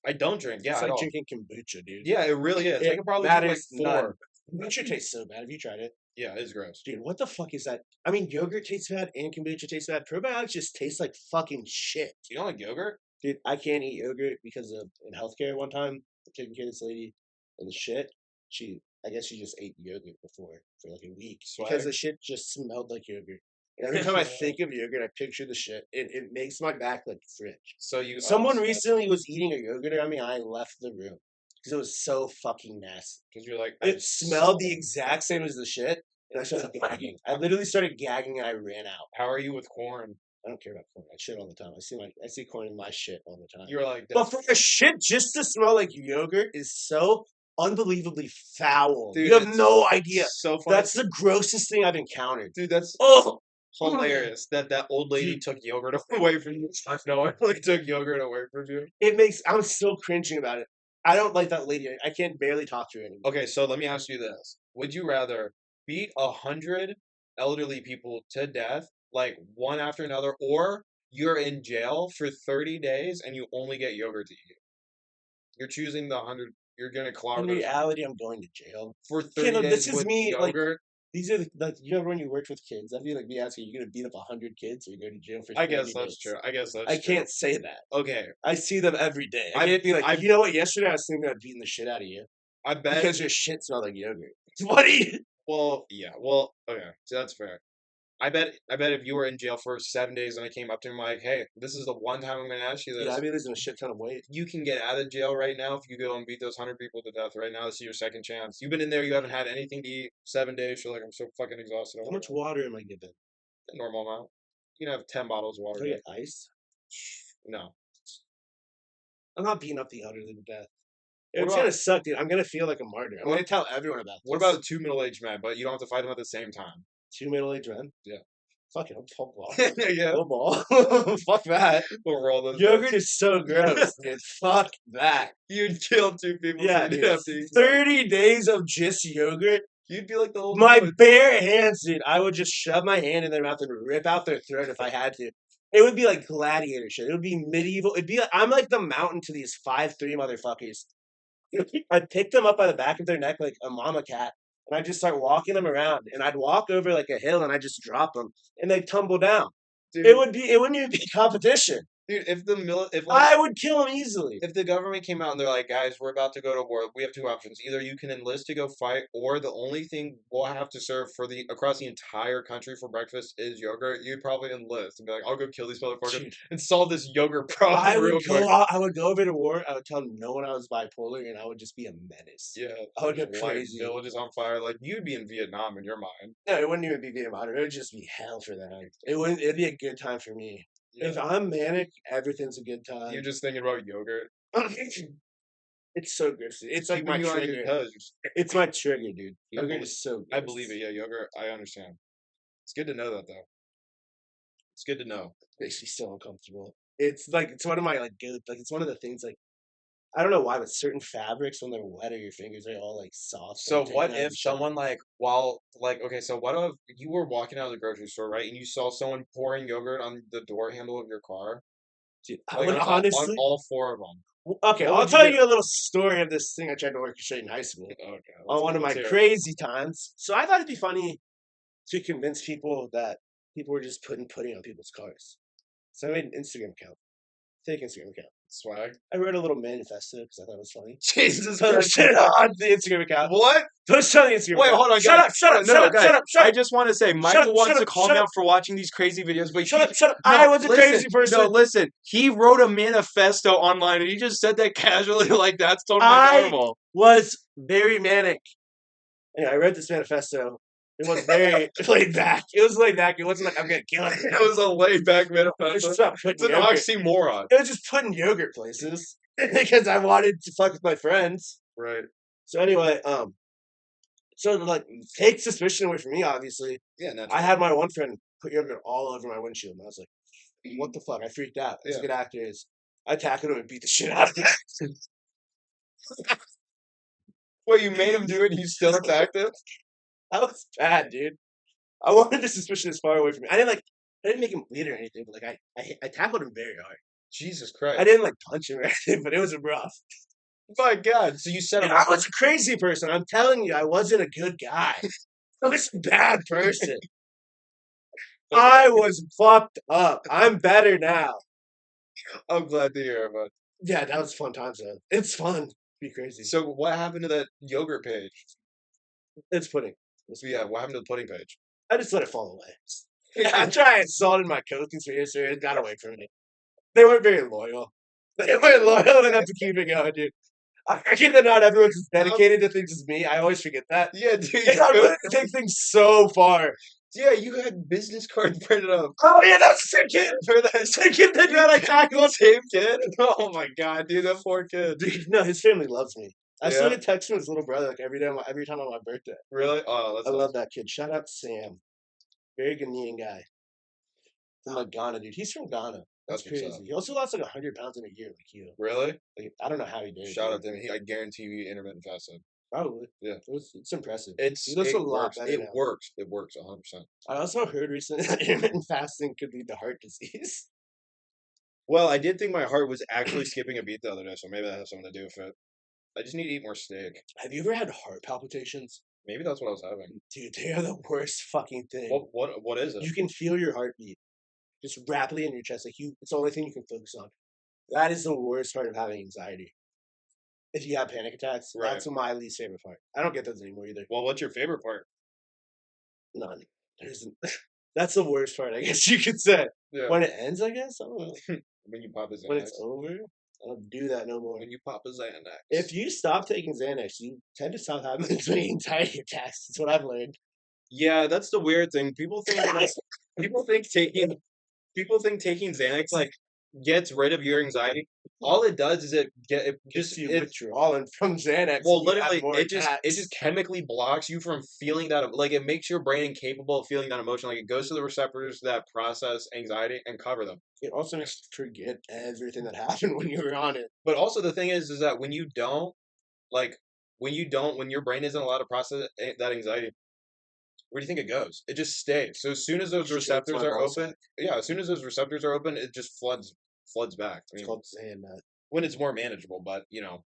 Speaker 1: I don't drink. Yeah,
Speaker 2: It's
Speaker 1: at
Speaker 2: like
Speaker 1: all.
Speaker 2: drinking kombucha, dude.
Speaker 1: Yeah, it really is. I could probably
Speaker 2: That
Speaker 1: drink like
Speaker 2: is
Speaker 1: 4.
Speaker 2: none. Kombucha tastes so bad. Have you tried it?
Speaker 1: Yeah, it is gross.
Speaker 2: Dude, what the fuck is that? I mean, yogurt tastes bad and kombucha tastes bad. Probiotics just taste like fucking shit.
Speaker 1: You don't like yogurt?
Speaker 2: Dude, I can't eat yogurt because of in healthcare one time, taking care of this lady and the shit. I guess she just ate yogurt before for like a week because the shit just smelled like yogurt. And every time I think of yogurt, I picture the shit. It makes my back like fridge.
Speaker 1: So you
Speaker 2: Someone recently was eating a yogurt around me. I left the room because it was so fucking nasty.
Speaker 1: because you're like
Speaker 2: It smelled the exact same as the shit, and I started gagging. I literally started gagging, and I ran out.
Speaker 1: How are you with corn?
Speaker 2: I don't care about corn. I shit all the time. I see corn in my shit all the time.
Speaker 1: You're like,
Speaker 2: But for a shit just to smell like yogurt is so unbelievably foul.
Speaker 1: Dude,
Speaker 2: you have
Speaker 1: it's
Speaker 2: no idea.
Speaker 1: so funny.
Speaker 2: That's the grossest thing I've encountered.
Speaker 1: Dude, that's
Speaker 2: Oh,
Speaker 1: hilarious that old lady
Speaker 2: Dude.
Speaker 1: took yogurt away from you. No one like took yogurt away from you.
Speaker 2: I'm still cringing about it. I don't like that lady. I can't barely talk to her anymore.
Speaker 1: Okay, so let me ask you this: would you rather beat 100 elderly people to death, like one after another, or you're in jail for 30 days and you only get yogurt to eat? You're choosing the 100. You're gonna
Speaker 2: In
Speaker 1: clobber those
Speaker 2: reality, I'm going to jail.
Speaker 1: for 30
Speaker 2: Caleb,
Speaker 1: days
Speaker 2: this is
Speaker 1: with
Speaker 2: me, like,
Speaker 1: yogurt.
Speaker 2: These are you know when you worked with kids, I feel like me asking, you're gonna beat up 100 kids or you go to jail for 30
Speaker 1: I guess
Speaker 2: days.
Speaker 1: that's true. I guess that's
Speaker 2: I
Speaker 1: true.
Speaker 2: can't say that.
Speaker 1: Okay,
Speaker 2: I see them every day. I
Speaker 1: I-
Speaker 2: can't be like,
Speaker 1: I-
Speaker 2: you know what? Yesterday I was thinking about beating the shit out of you
Speaker 1: I bet.
Speaker 2: because your shit smelled like yogurt. What do you?
Speaker 1: Well, yeah. Well, okay. So that's fair. I bet if you were in jail for 7 days and I came up to him like, hey, this is the one time I'm gonna ask you this.
Speaker 2: Yeah, I'd be losing a shit ton of weight.
Speaker 1: You can get out of jail right now if you go and beat those 100 people to death right now. This is your second chance. You've been in there, you haven't had anything to eat 7 days. You're like, I'm so fucking exhausted.
Speaker 2: How much water am I given?
Speaker 1: A normal amount. You can have 10 bottles of water.
Speaker 2: Do I
Speaker 1: a day.
Speaker 2: get ice?
Speaker 1: No.
Speaker 2: I'm not beating up the elderly to death.
Speaker 1: What
Speaker 2: It's
Speaker 1: about-
Speaker 2: gonna suck, dude. I'm gonna feel like a martyr. I'm
Speaker 1: What-
Speaker 2: gonna tell everyone about this.
Speaker 1: What about 2 middle-aged men, but you don't have to fight them at the same time?
Speaker 2: 2 middle-aged men?
Speaker 1: Yeah.
Speaker 2: Fuck it, I'm football.
Speaker 1: yeah.
Speaker 2: Football. Fuck that.
Speaker 1: We'll roll those.
Speaker 2: Yogurt is so gross, dude. Fuck that.
Speaker 1: You'd kill 2 people.
Speaker 2: Yeah,
Speaker 1: so you'd
Speaker 2: dude.
Speaker 1: have to eat.
Speaker 2: 30 days of just yogurt.
Speaker 1: You'd be like the old
Speaker 2: My
Speaker 1: boy.
Speaker 2: bare hands, dude. I would just shove my hand in their mouth and rip out their throat if I had to. It would be like gladiator shit. It would be medieval. It'd be like, I'm like the mountain to these 5'3" motherfuckers. I'd pick them up by the back of their neck like a mama cat, and I'd just start walking them around. And I'd walk over like a hill, and I'd just drop them, and they'd tumble down.
Speaker 1: Dude,
Speaker 2: It wouldn't even be competition.
Speaker 1: dude, if
Speaker 2: I would kill them easily.
Speaker 1: if the government came out and they're like, guys, we're about to go to war, we have 2 options. Either you can enlist to go fight, or the only thing we'll have to serve for across the entire country for breakfast is yogurt. You'd probably enlist and be like, I'll go kill these motherfuckers
Speaker 2: Dude.
Speaker 1: and solve this yogurt problem
Speaker 2: I
Speaker 1: real
Speaker 2: would
Speaker 1: quick.
Speaker 2: I would go over to war. I would tell them no one I was bipolar, and I would just be a menace.
Speaker 1: Yeah,
Speaker 2: I would get
Speaker 1: light
Speaker 2: crazy.
Speaker 1: villages on fire. Like you'd be in Vietnam in your mind.
Speaker 2: No, it wouldn't even be Vietnam. It would just be hell for them. It wouldn't. It'd be a good time for me.
Speaker 1: Yeah.
Speaker 2: If I'm manic, everything's a good time.
Speaker 1: You're just thinking about yogurt.
Speaker 2: It's so good. It's like my
Speaker 1: Keeping you on your
Speaker 2: trigger.
Speaker 1: toes.
Speaker 2: It's my trigger, dude.
Speaker 1: I
Speaker 2: Yogurt
Speaker 1: believe-
Speaker 2: is so good.
Speaker 1: I believe it. Yeah, yogurt. I understand. It's good to know that though. It's good to know.
Speaker 2: Makes me so uncomfortable. It's like it's one of my like good like it's one of the things like I don't know why, but certain fabrics when they're wet or your fingers are all like soft.
Speaker 1: So
Speaker 2: Taking
Speaker 1: what
Speaker 2: out of
Speaker 1: if
Speaker 2: the shower.
Speaker 1: someone like while like okay, so what if you were walking out of the grocery store, right, and you saw someone pouring yogurt on the door handle of your car,
Speaker 2: Dude, I
Speaker 1: like
Speaker 2: would
Speaker 1: on
Speaker 2: honestly.
Speaker 1: all four of them?
Speaker 2: Okay,
Speaker 1: What
Speaker 2: I'll
Speaker 1: would you
Speaker 2: tell
Speaker 1: do?
Speaker 2: you a little story of this thing I tried to orchestrate in high school
Speaker 1: Okay,
Speaker 2: on one of
Speaker 1: let's
Speaker 2: my
Speaker 1: hear it.
Speaker 2: crazy times. So I thought it'd be funny to convince people that people were just putting pudding on people's cars. So I made an Instagram account, fake Instagram account.
Speaker 1: Swag.
Speaker 2: I wrote a little manifesto because I thought it was funny.
Speaker 1: Jesus
Speaker 2: Pushed
Speaker 1: Christ.
Speaker 2: it on the Instagram account.
Speaker 1: What?
Speaker 2: Pushed it on the Instagram
Speaker 1: Wait,
Speaker 2: account.
Speaker 1: hold on,
Speaker 2: Shut
Speaker 1: guys.
Speaker 2: up! Shut
Speaker 1: Hold
Speaker 2: up!
Speaker 1: on,
Speaker 2: Shut
Speaker 1: no,
Speaker 2: up!
Speaker 1: guys.
Speaker 2: Shut up! Shut
Speaker 1: I
Speaker 2: up!
Speaker 1: just want to say,
Speaker 2: Shut up!
Speaker 1: Michael
Speaker 2: Shut
Speaker 1: wants
Speaker 2: up!
Speaker 1: to call
Speaker 2: Shut
Speaker 1: me
Speaker 2: up!
Speaker 1: out for watching these crazy videos, but
Speaker 2: Shut
Speaker 1: he
Speaker 2: up! Shut up! I
Speaker 1: no,
Speaker 2: was a
Speaker 1: listen,
Speaker 2: crazy person.
Speaker 1: no, listen. He wrote a manifesto online, and he just said that casually, like that's totally
Speaker 2: I
Speaker 1: normal.
Speaker 2: was very manic. Anyway, I read this manifesto. It was very laid back. It was laid back. It wasn't like I'm gonna kill it.
Speaker 1: It was a laid back
Speaker 2: It was
Speaker 1: manifesto.
Speaker 2: just about
Speaker 1: It's
Speaker 2: putting
Speaker 1: an
Speaker 2: yogurt.
Speaker 1: oxymoron.
Speaker 2: It was just putting yogurt places because I wanted to fuck with my friends.
Speaker 1: Right.
Speaker 2: So anyway, so to like take suspicion away from me, obviously,
Speaker 1: Yeah,
Speaker 2: I
Speaker 1: naturally.
Speaker 2: had my one friend put yogurt all over my windshield, and I was like, "What the fuck?" I freaked out. As a
Speaker 1: Yeah.
Speaker 2: good actor is, I tackled him and beat the shit out of him.
Speaker 1: Well, you made him do it, and you still attacked him?
Speaker 2: That was bad, dude. I wanted the suspicion as far away from me. I didn't make him bleed or anything, but like I tackled him very hard.
Speaker 1: Jesus
Speaker 2: I
Speaker 1: Christ.
Speaker 2: didn't like punch him or anything, but it was rough.
Speaker 1: My God. So you set him
Speaker 2: And I
Speaker 1: up.
Speaker 2: was a crazy person. I'm telling you, I wasn't a good guy. I was a bad person. I was fucked up. I'm better now.
Speaker 1: I'm glad to hear about it.
Speaker 2: Yeah, that was fun times though. It's fun to be crazy.
Speaker 1: So what happened to that yogurt page?
Speaker 2: It's pudding.
Speaker 1: So yeah, what happened to the pudding page?
Speaker 2: I just let it fall away. I tried salted my Coke conspiracy. It got away from me. They weren't very loyal. They weren't loyal enough to keep it going, dude. I forget that not everyone's as dedicated to things as me. I always forget that.
Speaker 1: Yeah, dude.
Speaker 2: And I wanted to take things so far.
Speaker 1: Yeah, you had business cards printed up.
Speaker 2: Oh yeah, that was the same kid.
Speaker 1: For that
Speaker 2: Same kid that
Speaker 1: you had
Speaker 2: I
Speaker 1: a
Speaker 2: tackled.
Speaker 1: same kid? Oh my God, dude, that poor kid.
Speaker 2: Dude, no, his family loves me. I still
Speaker 1: Yeah?
Speaker 2: get texts from his little brother like every time on my birthday.
Speaker 1: Really? Oh, that's
Speaker 2: I
Speaker 1: awesome.
Speaker 2: love that kid. Shout out Sam. Very Ghanaian guy. From like Ghana, dude. He's from Ghana. That's
Speaker 1: That's what's
Speaker 2: crazy.
Speaker 1: up.
Speaker 2: He also lost like 100 pounds in a year, like you.
Speaker 1: Really?
Speaker 2: Like, I don't know how he did it.
Speaker 1: Shout
Speaker 2: dude.
Speaker 1: out to him. I guarantee you he intermittent fasted.
Speaker 2: Probably.
Speaker 1: Yeah.
Speaker 2: It's impressive.
Speaker 1: It's
Speaker 2: He looks
Speaker 1: it
Speaker 2: a lot
Speaker 1: works.
Speaker 2: better
Speaker 1: It
Speaker 2: now.
Speaker 1: works. It works 100%.
Speaker 2: I also heard recently that intermittent fasting could lead to heart disease.
Speaker 1: Well, I did think my heart was actually skipping a beat the other day, so maybe that has something to do with it. I just need to eat more steak.
Speaker 2: Have you ever had heart palpitations?
Speaker 1: Maybe that's what I was having.
Speaker 2: Dude, they are the worst fucking thing.
Speaker 1: What is it?
Speaker 2: You can feel your heartbeat just rapidly in your chest. Like it's the only thing you can focus on. That is the worst part of having anxiety. If you have panic attacks,
Speaker 1: Right.
Speaker 2: that's my least favorite part. I don't get those anymore either.
Speaker 1: Well, what's your favorite part?
Speaker 2: None. There isn't. That's the worst part, I guess you could say.
Speaker 1: Yeah.
Speaker 2: When it ends, I guess. I don't know.
Speaker 1: When you pop a Xanax.
Speaker 2: When it's over, I don't do that no more.
Speaker 1: When you pop a Xanax.
Speaker 2: If you stop taking Xanax, you tend to stop having as many anxiety attacks. That's what I've learned.
Speaker 1: Yeah, that's the weird thing. People think people think taking Xanax like gets rid of your anxiety. All it does is it
Speaker 2: Just
Speaker 1: just
Speaker 2: you
Speaker 1: it
Speaker 2: withdrawing from Xanax.
Speaker 1: well
Speaker 2: you have
Speaker 1: literally
Speaker 2: more
Speaker 1: it
Speaker 2: attacks.
Speaker 1: just chemically blocks you from feeling that like it makes your brain incapable of feeling that emotion. Like it goes to the receptors that process anxiety and cover them.
Speaker 2: It also makes you forget everything that happened when you were on it.
Speaker 1: But also the thing is that when you don't like when your brain isn't allowed to process that anxiety, where do you think it goes? It just stays. So as soon as those
Speaker 2: Straight to
Speaker 1: receptors
Speaker 2: my
Speaker 1: are
Speaker 2: ball
Speaker 1: open,
Speaker 2: sack.
Speaker 1: yeah, as soon as those receptors are open, it just floods back. I
Speaker 2: It's
Speaker 1: mean,
Speaker 2: called Xanax.
Speaker 1: when it's more manageable, but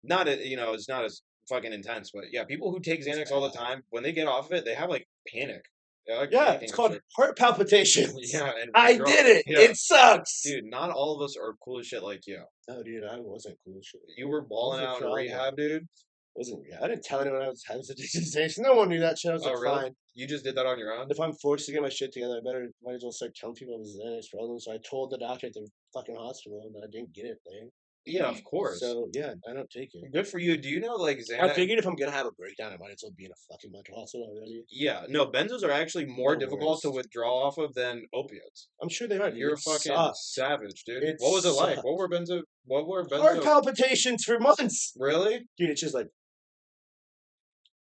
Speaker 1: not it's not as fucking intense. But yeah, people who take Xanax all the time, when they get off of it, they have like panic. They have, like,
Speaker 2: Yeah,
Speaker 1: panicking
Speaker 2: it's
Speaker 1: and
Speaker 2: called
Speaker 1: shit.
Speaker 2: heart palpitations.
Speaker 1: Yeah, and
Speaker 2: I
Speaker 1: withdrawal.
Speaker 2: did it.
Speaker 1: Yeah.
Speaker 2: It sucks.
Speaker 1: Dude, not all of us are cool as shit like you.
Speaker 2: No, dude, I wasn't cool as shit.
Speaker 1: You were balling
Speaker 2: Wasn't
Speaker 1: out in
Speaker 2: crying,
Speaker 1: rehab, dude.
Speaker 2: Wasn't I didn't tell anyone I was having such a disease. No one knew that shit. I was
Speaker 1: Oh,
Speaker 2: like,
Speaker 1: really?
Speaker 2: fine.
Speaker 1: You just did that on your own?
Speaker 2: If I'm forced to get my shit together, might as well start telling people it was Xanax problem. So I told the doctor at the fucking hospital that I didn't get it there.
Speaker 1: Yeah, of course.
Speaker 2: So yeah, I don't take it.
Speaker 1: Good for you. Do you know like
Speaker 2: I
Speaker 1: Xanax?
Speaker 2: figured if I'm gonna have a breakdown, I might as well be in a fucking mental hospital already.
Speaker 1: Yeah, no, benzos are actually more
Speaker 2: The
Speaker 1: difficult to
Speaker 2: worst.
Speaker 1: withdraw off of than opiates.
Speaker 2: I'm sure they are. Dude.
Speaker 1: You're a
Speaker 2: It
Speaker 1: fucking
Speaker 2: sucks.
Speaker 1: savage, dude.
Speaker 2: It
Speaker 1: What was it like?
Speaker 2: sucked.
Speaker 1: What were
Speaker 2: Heart
Speaker 1: benzo?
Speaker 2: palpitations for months,
Speaker 1: Really?
Speaker 2: dude. It's just like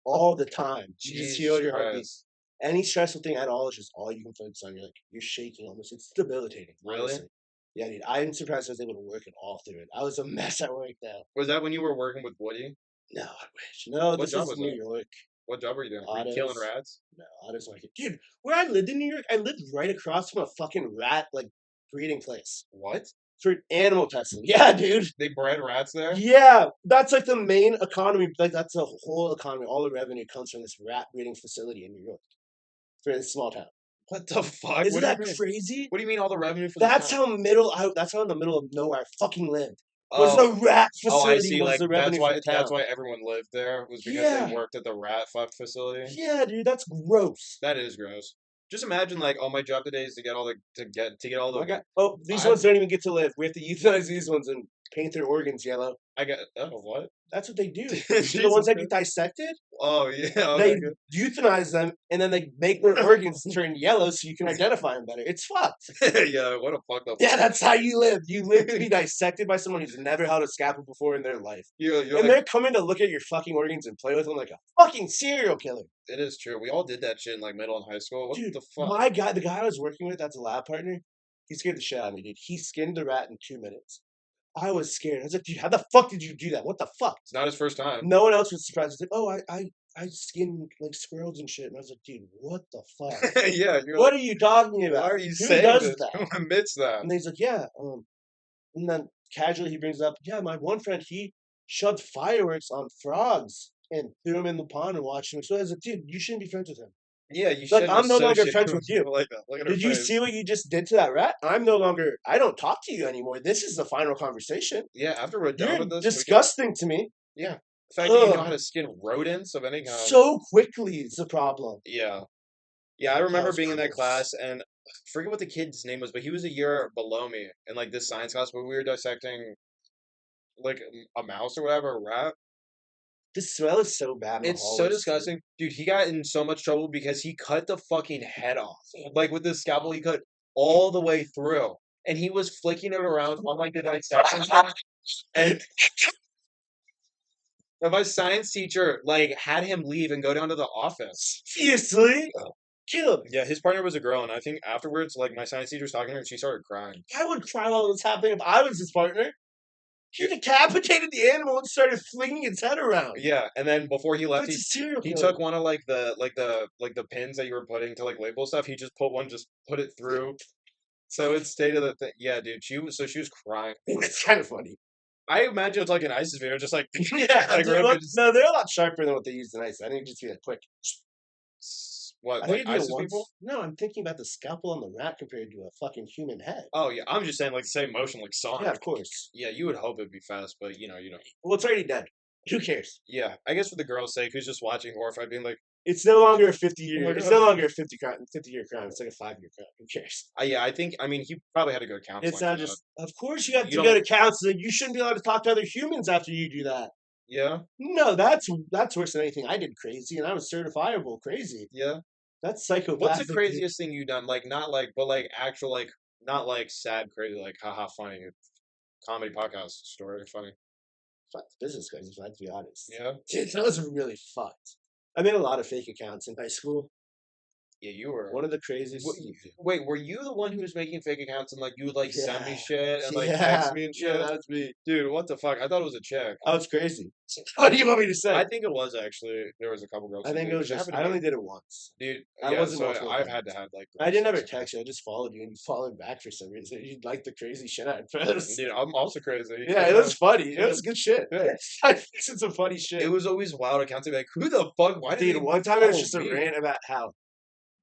Speaker 2: all the time. You just feel
Speaker 1: Jesus
Speaker 2: your heartbeat.
Speaker 1: Christ.
Speaker 2: Any stressful thing at all is just all you can focus on. You're shaking almost. It's debilitating,
Speaker 1: Really?
Speaker 2: honestly. Yeah, dude. I'm surprised I was able to work it all through it. I was a mess at work though.
Speaker 1: Was that when you were working with Woody?
Speaker 2: No, I wish. No,
Speaker 1: What
Speaker 2: this
Speaker 1: job
Speaker 2: is
Speaker 1: was
Speaker 2: New
Speaker 1: that?
Speaker 2: York.
Speaker 1: What job were you doing? Were you killing
Speaker 2: Otto's.
Speaker 1: rats?
Speaker 2: No, Otto's market. Dude, where I lived in New York, I lived right across from a fucking rat like breeding place
Speaker 1: What?
Speaker 2: for animal testing. Yeah, dude.
Speaker 1: They bred rats there?
Speaker 2: Yeah, that's like the main economy. Like that's the whole economy. All the revenue comes from this rat breeding facility in New York for this small town.
Speaker 1: What the fuck?
Speaker 2: Isn't
Speaker 1: What do you
Speaker 2: that
Speaker 1: mean?
Speaker 2: crazy?
Speaker 1: What do you mean all the revenue for this
Speaker 2: That's
Speaker 1: town?
Speaker 2: how middle. That's how in the middle of nowhere I fucking lived. Was
Speaker 1: Oh,
Speaker 2: the rat
Speaker 1: oh, I
Speaker 2: facility?
Speaker 1: see.
Speaker 2: Was
Speaker 1: Like
Speaker 2: the revenue for the
Speaker 1: that's
Speaker 2: town?
Speaker 1: why everyone lived there was because they
Speaker 2: Yeah,
Speaker 1: worked at the rat fuck facility.
Speaker 2: yeah, dude. That's gross.
Speaker 1: That is gross. Just imagine like, oh, my job today is to get all the to get all
Speaker 2: My
Speaker 1: the
Speaker 2: God. Oh, these
Speaker 1: I
Speaker 2: ones don't even get to live. We have to euthanize these ones and paint their organs yellow.
Speaker 1: I got what?
Speaker 2: That's what they do. You see the
Speaker 1: Jesus
Speaker 2: ones that get
Speaker 1: Christ.
Speaker 2: dissected?
Speaker 1: Oh yeah,
Speaker 2: They
Speaker 1: okay, good.
Speaker 2: euthanize them and then they make their organs turn yellow so you can identify them better. It's fucked.
Speaker 1: Yeah, what a fucked up
Speaker 2: Yeah,
Speaker 1: life.
Speaker 2: that's how you live. You live to be dissected by someone who's never held a scalpel before in their life.
Speaker 1: You're
Speaker 2: And
Speaker 1: like
Speaker 2: they're coming to look at your fucking organs and play with them like a fucking serial killer.
Speaker 1: it is true. We all did that shit in like middle and high school. What
Speaker 2: Dude,
Speaker 1: the fuck?
Speaker 2: my guy, the guy I was working with, that's a lab partner, he scared the shit out of me, dude. He skinned the rat in 2 minutes. I was scared. I was like, dude, how the fuck did you do that? What the fuck?
Speaker 1: It's not his first time.
Speaker 2: No one else was surprised. He's like, oh, I skin like squirrels and shit. And I was like, dude, what the fuck?
Speaker 1: Yeah, you're
Speaker 2: What
Speaker 1: like,
Speaker 2: are you talking
Speaker 1: why
Speaker 2: about?
Speaker 1: are you
Speaker 2: Who
Speaker 1: saying
Speaker 2: does
Speaker 1: this?
Speaker 2: that?
Speaker 1: Who admits that?
Speaker 2: And he's like, yeah. And then casually he brings up, yeah, my one friend, he shoved fireworks on frogs and threw them in the pond and watched them. So I was like, dude, you shouldn't be friends with him.
Speaker 1: Yeah, you
Speaker 2: Like,
Speaker 1: shouldn't
Speaker 2: I'm no longer
Speaker 1: associate
Speaker 2: friends
Speaker 1: with
Speaker 2: with you.
Speaker 1: people like that. Look at her
Speaker 2: Did you see
Speaker 1: face.
Speaker 2: what you just did to that rat? I'm no longer, I don't talk to you anymore. This is the final conversation.
Speaker 1: Yeah, after we're done
Speaker 2: You're
Speaker 1: with this, we can.
Speaker 2: disgusting to me.
Speaker 1: Yeah, the fact that you know how
Speaker 2: Ugh.
Speaker 1: to skin rodents of any kind.
Speaker 2: So quickly is the problem.
Speaker 1: Yeah, yeah. I
Speaker 2: That
Speaker 1: remember
Speaker 2: was
Speaker 1: being in that
Speaker 2: gross.
Speaker 1: class, and I forget what the kid's name was, but he was a year below me in like this science class, but we were dissecting like a mouse or whatever, a rat.
Speaker 2: The smell is so bad in the
Speaker 1: It's so
Speaker 2: hallways, too.
Speaker 1: disgusting, dude. He got in so much trouble because he cut the fucking head off, like with this scalpel. He cut all the way through, and he was flicking it around on like the dissection table. And my science teacher like had him leave and go down to the office.
Speaker 2: Seriously? Kill him.
Speaker 1: Yeah, his partner was a girl, and I think afterwards, like my science teacher was talking to her, and she started crying.
Speaker 2: I would cry while it was happening if I was his partner. He decapitated the animal and started flinging its head around.
Speaker 1: Yeah, and then before he left,
Speaker 2: That's a serial
Speaker 1: he
Speaker 2: killer.
Speaker 1: took one of like the pins that you were putting to like label stuff. He just put it through, so it stayed to the thing. Yeah, dude, she was crying.
Speaker 2: It's kind of funny.
Speaker 1: I imagine it's like an ISIS video, just like
Speaker 2: Yeah,
Speaker 1: like
Speaker 2: dude,
Speaker 1: ripping just-
Speaker 2: no, they're a lot sharper than what they use in ice. I think it'd just be a quick.
Speaker 1: what
Speaker 2: I
Speaker 1: like
Speaker 2: think it'd be a
Speaker 1: ISIS
Speaker 2: once.
Speaker 1: people.
Speaker 2: No, I'm thinking about the scalpel on the rat compared to a fucking human head.
Speaker 1: Oh yeah, I'm just saying like the same motion like
Speaker 2: Yeah,
Speaker 1: Sonic.
Speaker 2: of course.
Speaker 1: Yeah, you would hope it'd be fast, but you know.
Speaker 2: Well, it's already dead. Who cares?
Speaker 1: Yeah, I guess for the girl's sake, who's just watching horrified, being like,
Speaker 2: It's no longer a
Speaker 1: oh my
Speaker 2: It's
Speaker 1: god.
Speaker 2: no longer a 50-year crime. It's like a 5-year crime. Who cares?
Speaker 1: Yeah, I mean, he probably had to go to counseling
Speaker 2: It's
Speaker 1: for
Speaker 2: not
Speaker 1: that.
Speaker 2: just. Of course, you have
Speaker 1: You
Speaker 2: to go
Speaker 1: don't.
Speaker 2: to counseling. You shouldn't be allowed to talk to other humans after you do that.
Speaker 1: Yeah,
Speaker 2: No, that's worse than anything I did crazy, and I was certifiable crazy.
Speaker 1: yeah.
Speaker 2: That's
Speaker 1: What's the
Speaker 2: psychopathic.
Speaker 1: craziest thing you've done? Like, not like, but like actual, like, not like sad, crazy, like, haha, funny comedy podcast story, funny.
Speaker 2: Fuck business guys, if I have to be honest.
Speaker 1: Yeah,
Speaker 2: Dude, that was really fucked. I made a lot of fake accounts in high school.
Speaker 1: yeah. You were.
Speaker 2: One of the craziest.
Speaker 1: Wait, were you the one who was making fake accounts and like you would like send me
Speaker 2: Yeah,
Speaker 1: shit and like
Speaker 2: yeah,
Speaker 1: text me and
Speaker 2: yeah,
Speaker 1: shit?
Speaker 2: that's me.
Speaker 1: Dude, what the fuck? I thought it was a chick.
Speaker 2: I was crazy. What do you want me to say?
Speaker 1: I think it was actually. There was a couple girls.
Speaker 2: I
Speaker 1: who
Speaker 2: think
Speaker 1: did
Speaker 2: it was just.
Speaker 1: happened
Speaker 2: I
Speaker 1: to me.
Speaker 2: only did it once.
Speaker 1: Dude,
Speaker 2: I
Speaker 1: yeah.
Speaker 2: wasn't
Speaker 1: So
Speaker 2: multiple
Speaker 1: I've
Speaker 2: times.
Speaker 1: had to have like.
Speaker 2: I didn't ever
Speaker 1: girls.
Speaker 2: text you. I just followed you and you followed back for some reason. You liked the crazy shit I post.
Speaker 1: Dude, I'm also crazy.
Speaker 2: Yeah, it was funny. It
Speaker 1: Yeah.
Speaker 2: was good shit.
Speaker 1: Yeah.
Speaker 2: I fixed some funny shit.
Speaker 1: It was always wild accounts to be like, who the fuck? Why did
Speaker 2: Dude,
Speaker 1: they
Speaker 2: one time it was
Speaker 1: follow
Speaker 2: just a
Speaker 1: me?
Speaker 2: rant about how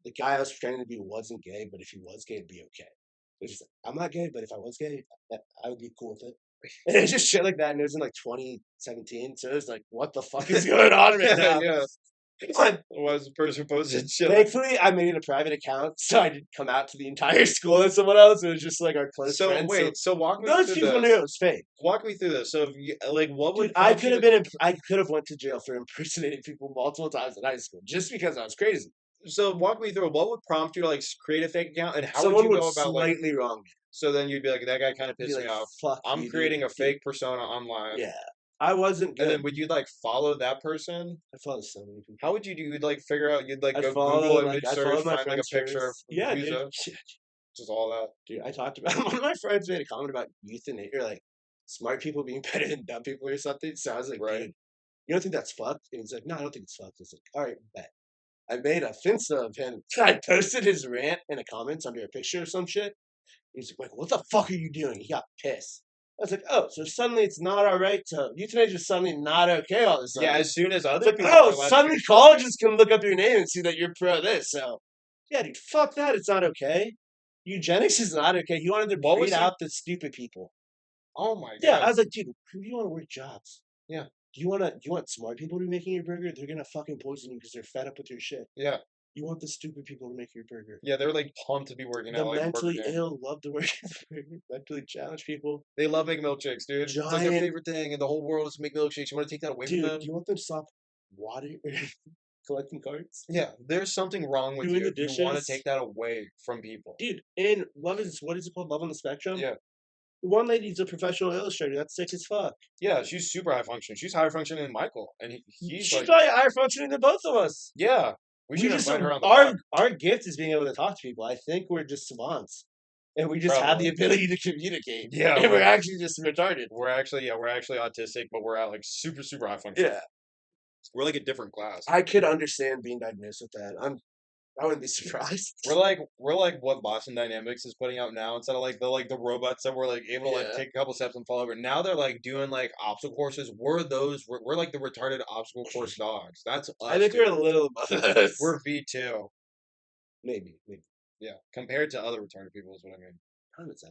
Speaker 2: the guy I was pretending to be wasn't gay, but if he was gay, it'd be okay. It was just like, I'm not gay, but if I was gay, I would be cool with it. And it was just shit like that, and it was in like 2017, so it was like, what the fuck is going on right now?
Speaker 1: Yeah.
Speaker 2: But
Speaker 1: Why was the person posting shit? Like,
Speaker 2: thankfully, I made it a private account, so I didn't come out to the entire school as someone else. It was just like our close
Speaker 1: so
Speaker 2: friends.
Speaker 1: wait, so walk me
Speaker 2: Those
Speaker 1: through
Speaker 2: people
Speaker 1: this.
Speaker 2: knew it was fake.
Speaker 1: Walk me through this. So, if you, like, what would
Speaker 2: Dude, I
Speaker 1: prompt
Speaker 2: could
Speaker 1: you
Speaker 2: have
Speaker 1: to-
Speaker 2: been. I could have went to jail for impersonating people multiple times in high school just because I was crazy.
Speaker 1: So, walk me through. What would prompt you to like create a fake account, and how
Speaker 2: Someone
Speaker 1: would you
Speaker 2: would
Speaker 1: go about like?
Speaker 2: slightly wrong me.
Speaker 1: So then you'd be like, that guy kind of
Speaker 2: Be
Speaker 1: pissed
Speaker 2: like,
Speaker 1: me off.
Speaker 2: "Fuck
Speaker 1: I'm
Speaker 2: you,
Speaker 1: creating
Speaker 2: dude."
Speaker 1: a fake persona online.
Speaker 2: Yeah, I wasn't
Speaker 1: And then
Speaker 2: good.
Speaker 1: would you like follow that person?
Speaker 2: I followed so many people.
Speaker 1: How would you do? You'd like figure out. You'd like
Speaker 2: I
Speaker 1: go Google
Speaker 2: followed
Speaker 1: image
Speaker 2: I
Speaker 1: search,
Speaker 2: followed my
Speaker 1: find like a
Speaker 2: friends
Speaker 1: picture of
Speaker 2: first. Yeah,
Speaker 1: who's
Speaker 2: dude.
Speaker 1: up, just all that.
Speaker 2: Dude, I talked about one of my friends made a comment about euthanasia, or like smart people being better than dumb people or something. So I was like,
Speaker 1: Right.
Speaker 2: dude, you don't think that's fucked? And he's like, no, I don't think it's fucked. It's like, all right, bet. I made a Finsta of him. I posted his rant in the comments under a picture or some shit. He's like, what the fuck are you doing? He got pissed. I was like, oh, so suddenly it's not all right to euthanasia is suddenly not okay all of a sudden.
Speaker 1: Yeah, as soon as other
Speaker 2: It's like,
Speaker 1: people
Speaker 2: oh,
Speaker 1: are allowed to
Speaker 2: suddenly colleges can look up your name and see that you're pro this. So, yeah, dude, fuck that. It's not okay. Eugenics is not okay. He wanted to
Speaker 1: What was
Speaker 2: breed
Speaker 1: he-
Speaker 2: out the stupid people.
Speaker 1: Oh my
Speaker 2: Yeah, I
Speaker 1: god.
Speaker 2: was like, dude, who do you want to work jobs?
Speaker 1: Yeah.
Speaker 2: Do you want smart people to be making your burger? They're gonna fucking poison you because they're fed up with your shit.
Speaker 1: Yeah.
Speaker 2: You want the stupid people to make your burger.
Speaker 1: Yeah, they're like pumped to be working
Speaker 2: The
Speaker 1: at like Burger
Speaker 2: mentally
Speaker 1: King.
Speaker 2: ill love to work at the burger. Mentally challenged people.
Speaker 1: They love making milkshakes, dude. It's like their
Speaker 2: Giant-
Speaker 1: favorite thing in the whole world is to make milkshakes. You want to take that away from
Speaker 2: Dude,
Speaker 1: them?
Speaker 2: do you want them to stop water collecting cards?
Speaker 1: Yeah, there's something wrong with
Speaker 2: Doing
Speaker 1: you.
Speaker 2: the
Speaker 1: You want to
Speaker 2: dishes?
Speaker 1: take that away from people.
Speaker 2: Dude, in what is it called? Love on the Spectrum?
Speaker 1: Yeah.
Speaker 2: One lady's a professional illustrator. That's sick as fuck.
Speaker 1: Yeah, she's super high functioning. She's higher functioning than Michael, and he's
Speaker 2: She's
Speaker 1: like,
Speaker 2: probably higher functioning than both of us.
Speaker 1: yeah, we should
Speaker 2: just
Speaker 1: invite her on the pod.
Speaker 2: our gift is being able to talk to people. I think we're just savants, and we just have the
Speaker 1: Probably.
Speaker 2: ability to communicate.
Speaker 1: Yeah,
Speaker 2: and we're
Speaker 1: we're-
Speaker 2: actually just retarded.
Speaker 1: We're actually autistic, but we're at like super high functioning.
Speaker 2: Yeah,
Speaker 1: We're like a different class.
Speaker 2: I could understand being diagnosed with that. I wouldn't be surprised.
Speaker 1: We're like what Boston Dynamics is putting out now. Instead of like the robots that were like able to like
Speaker 2: Yeah.
Speaker 1: take a couple steps and fall over. Now they're like doing like obstacle courses. We're like the retarded obstacle course dogs. That's us.
Speaker 2: I think
Speaker 1: dude.
Speaker 2: we're a little above this.
Speaker 1: We're V2.
Speaker 2: maybe.
Speaker 1: Yeah, compared to other retarded people is what I mean.
Speaker 2: How much is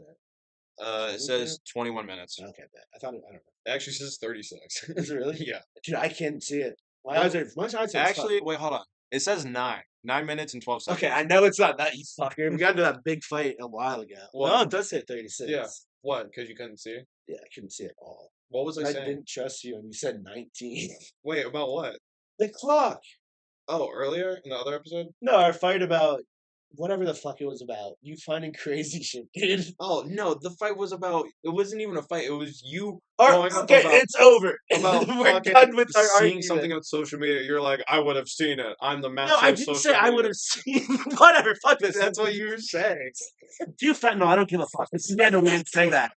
Speaker 2: that?
Speaker 1: It says 21 minutes.
Speaker 2: Okay, bet. I thought I don't
Speaker 1: It actually says 36.
Speaker 2: know. Is it really?
Speaker 1: Yeah.
Speaker 2: Dude, I can't see it. My
Speaker 1: Well,
Speaker 2: eyes are
Speaker 1: Actually, wait, hold on. It says 9 minutes and 12 seconds.
Speaker 2: okay. I know it's not that, you fucker. We got into that big fight a while ago.
Speaker 1: What?
Speaker 2: No, it does say 36.
Speaker 1: Yeah. What? Because you couldn't see?
Speaker 2: Yeah, I couldn't see it all.
Speaker 1: What was I
Speaker 2: I
Speaker 1: saying?
Speaker 2: didn't trust you, and you said 19.
Speaker 1: Wait, about what?
Speaker 2: The clock.
Speaker 1: Oh, earlier in the other episode?
Speaker 2: No, our fight about whatever the fuck it was about. You finding crazy shit, dude.
Speaker 1: Oh no, the fight was about. It wasn't even a fight. It was you
Speaker 2: Or,
Speaker 1: growing up
Speaker 2: okay,
Speaker 1: about-
Speaker 2: it's over.
Speaker 1: about
Speaker 2: We're
Speaker 1: fucking
Speaker 2: done with our
Speaker 1: seeing
Speaker 2: argument.
Speaker 1: something on social media. You're like, I would have seen it. I'm the master
Speaker 2: No, I
Speaker 1: of
Speaker 2: didn't
Speaker 1: social
Speaker 2: say I
Speaker 1: media."
Speaker 2: would have seen. Whatever, fuck this.
Speaker 1: That's what you were saying.
Speaker 2: You fat. No, I don't give a fuck. This is not no man say that.